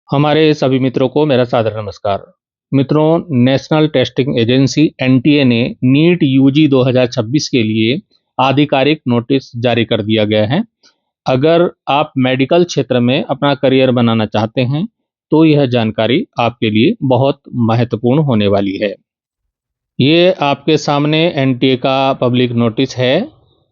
हमारे सभी मित्रों को मेरा सादर नमस्कार। मित्रों, नेशनल टेस्टिंग एजेंसी एनटीए ने नीट यूजी 2026 के लिए आधिकारिक नोटिस जारी कर दिया गया है। अगर आप मेडिकल क्षेत्र में अपना करियर बनाना चाहते हैं तो यह जानकारी आपके लिए बहुत महत्वपूर्ण होने वाली है। ये आपके सामने एनटीए का पब्लिक नोटिस है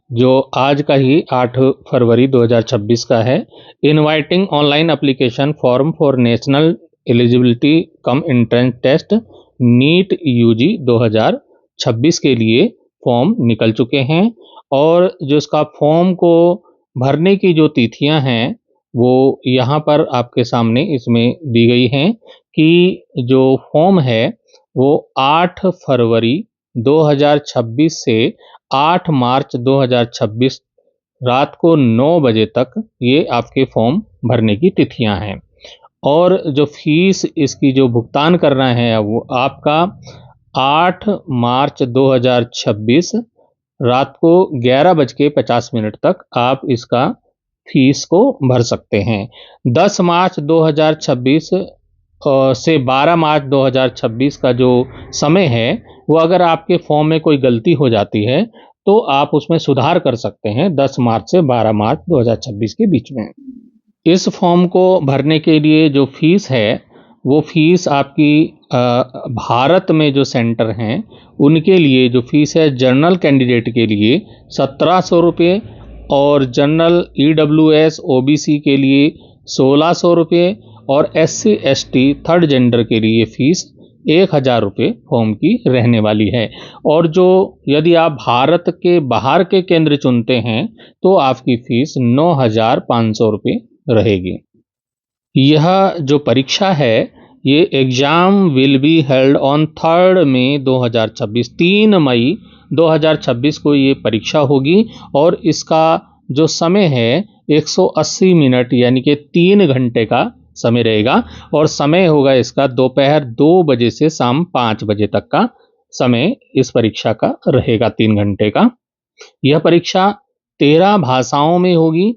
जो आज का ही 8 फरवरी 2026 का है। Inviting online application form for national eligibility cum entrance test NEET UG 2026 के लिए फॉर्म निकल चुके हैं और जो इसका फॉर्म को भरने की जो तिथियां हैं वो यहाँ पर आपके सामने इसमें दी गई हैं कि जो फॉर्म है वो 8 फरवरी 2026 से 8 मार्च 2026 रात को 9 बजे तक ये आपके फॉर्म भरने की तिथियां हैं। और जो फीस इसकी जो भुगतान करना है वो आपका 8 मार्च 2026 रात को 11:50 तक आप इसका फीस को भर सकते हैं। 10 मार्च 2026 से 12 मार्च 2026 का जो समय है वो अगर आपके फॉर्म में कोई गलती हो जाती है तो आप उसमें सुधार कर सकते हैं 10 मार्च से 12 मार्च 2026 के बीच में। इस फॉर्म को भरने के लिए जो फीस है वो फीस आपकी भारत में जो सेंटर हैं उनके लिए जो फीस है जनरल कैंडिडेट के लिए 1700 रुपये और जनरल ईडब्ल्यूएस ओबीसी के लिए 1600 रुपये और एससी एसटी थर्ड जेंडर के लिए फीस 1000 रुपये फॉर्म की रहने वाली है। और जो यदि आप भारत के बाहर के केंद्र चुनते हैं तो आपकी फीस 9500 रुपये रहेगी। यह जो परीक्षा है ये exam will be held on 3 मई 2026, 3 मई 2026 को ये परीक्षा होगी और इसका जो समय है 180 मिनट यानी कि 3 घंटे का समय रहेगा और समय होगा इसका दोपहर 2 बजे से शाम 5 बजे तक का समय इस परीक्षा का रहेगा 3 घंटे का। यह परीक्षा 13 भाषाओं में होगी।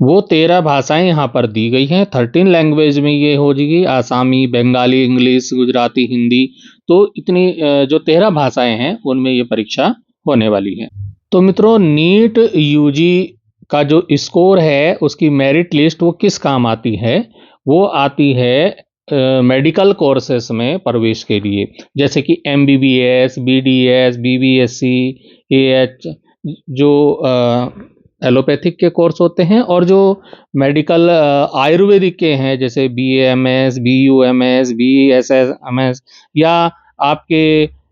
वो 13 भाषाएं यहाँ पर दी गई हैं। 13 लैंग्वेज में ये हो जाएगी, आसामी, बंगाली, इंग्लिश, गुजराती, हिंदी। तो इतनी जो 13 भाषाएं हैं उनमें ये परीक्षा होने वाली है। तो मित्रों, नीट यूजी का जो स्कोर है उसकी मेरिट लिस्ट वो किस काम आती है? वो आती है मेडिकल कोर्सेस में प्रवेश के लिए, जैसे कि एमबीबीएस, बीडीएस, बीबीएससी, एएच जो एलोपैथिक के कोर्स होते हैं और जो मेडिकल आयुर्वेदिक के हैं जैसे बीएएमएस, बीयूएमएस, बीएसएमएस या आपके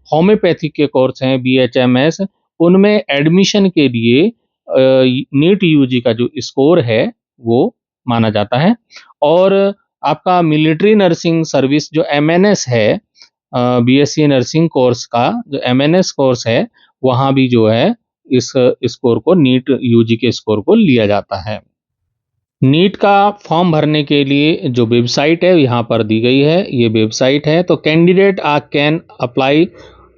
होम्योपैथिक के कोर्स हैं बीएचएमएस, उनमें एडमिशन के लिए नीट यूजी का जो स्कोर है वो माना जाता है। और आपका मिलिट्री नर्सिंग सर्विस जो एमएनएस है, बीएससी नर्सिंग कोर्स का जो एमएनएस कोर्स है वहाँ भी जो है इस स्कोर को नीट यूजी के स्कोर को लिया जाता है। नीट का फॉर्म भरने के लिए जो वेबसाइट है यहाँ पर दी गई है, ये वेबसाइट है। तो candidate can apply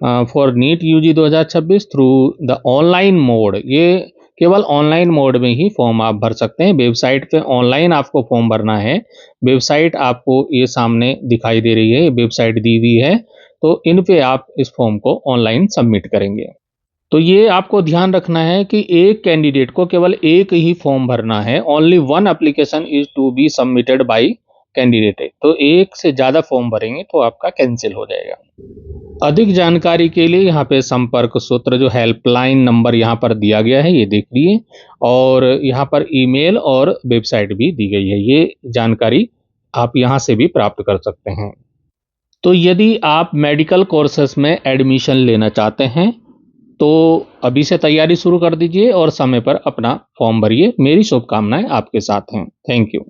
for NEET UG 2026 through the online mode. ये केवल ऑनलाइन मोड में ही फॉर्म आप भर सकते हैं। वेबसाइट पे ऑनलाइन आपको फॉर्म भरना है। वेबसाइट आपको ये सामने दिखाई दे रही है, वेबसाइट दी हुई है। तो इन पे आप इस फॉर्म को ऑनलाइन सबमिट करेंगे। तो ये आपको ध्यान रखना है कि एक कैंडिडेट को केवल एक ही फॉर्म भरना है। Only one application is to be submitted by candidate. तो एक से ज़्यादा फॉर्म भरेंगे तो आपका कैंसिल हो जाएगा। अधिक जानकारी के लिए यहाँ पे संपर्क सूत्र जो हेल्पलाइन नंबर यहाँ पर दिया गया है ये देख लीजिए, और यहाँ पर ईमेल और वेबसाइट भी दी गई है। ये जानकारी आप यहाँ से भी प्राप्त कर सकते हैं। तो यदि आप मेडिकल कोर्सेस में एडमिशन लेना चाहते हैं तो अभी से तैयारी शुरू कर दीजिए और समय पर अपना फॉर्म भरिए। मेरी शुभकामनाएं आपके साथ हैं। Thank you.